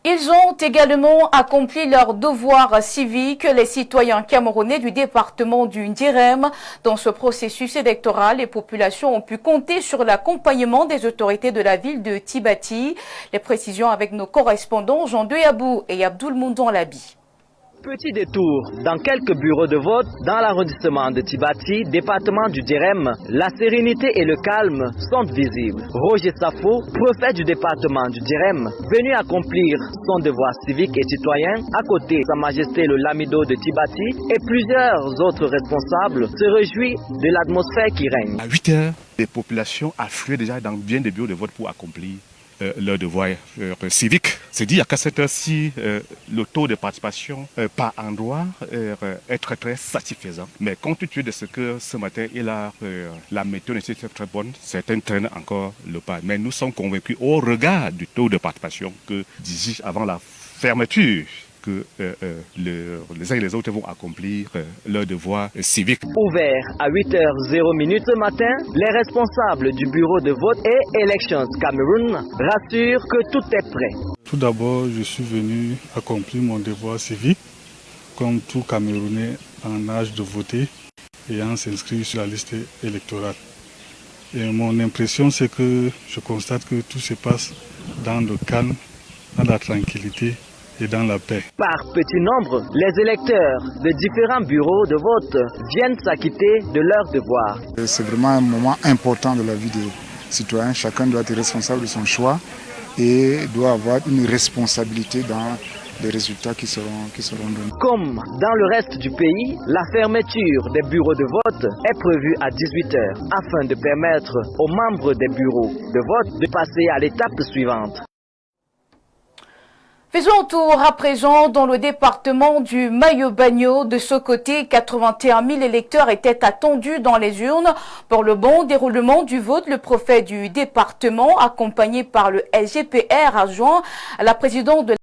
Ils ont également accompli leur devoir civique, les citoyens camerounais du département du Ndirem. Dans ce processus électoral, les populations ont pu compter sur l'accompagnement des autorités de la ville de Tibati. Les précisions avec nos correspondants Jean Deyabou et Abdoul Moundon Labi. Petit détour dans quelques bureaux de vote dans l'arrondissement de Tibati, département du Ndirem, la sérénité et le calme sont visibles. Roger Safo, préfet du département du Ndirem, venu accomplir son devoir civique et citoyen, à côté de Sa Majesté le Lamido de Tibati et plusieurs autres responsables, se réjouit de l'atmosphère qui règne. À 8 heures, les populations affluaient déjà dans bien des bureaux de vote pour accomplir leur devoir civique. C'est dit qu'à cette heure-ci, le taux de participation par endroit est très satisfaisant. Mais compte tenu de ce que ce matin, la météo n'est pas très bonne, certains traînent encore le pas. Mais nous sommes convaincus au regard du taux de participation que d'ici avant la fermeture, que les uns et les autres vont accomplir leur devoir civique. Ouvert à 8h00 ce matin, les responsables du bureau de vote et Elections Cameroun rassurent que tout est prêt. Tout d'abord, je suis venu accomplir mon devoir civique, comme tout Camerounais en âge de voter ayant s'inscrit sur la liste électorale. Et mon impression, c'est que je constate que tout se passe dans le calme, dans la tranquillité et dans la paix. Par petit nombre, les électeurs de différents bureaux de vote viennent s'acquitter de leurs devoirs. C'est vraiment un moment important de la vie des citoyens. Chacun doit être responsable de son choix et doit avoir une responsabilité dans les résultats qui seront donnés. Comme dans le reste du pays, la fermeture des bureaux de vote est prévue à 18h afin de permettre aux membres des bureaux de vote de passer à l'étape suivante. Faisons un tour à présent dans le département du Mayo-Bagno. De ce côté, 81 000 électeurs étaient attendus dans les urnes pour le bon déroulement du vote. Le préfet du département, accompagné par le SGPR, a joint à la présidente de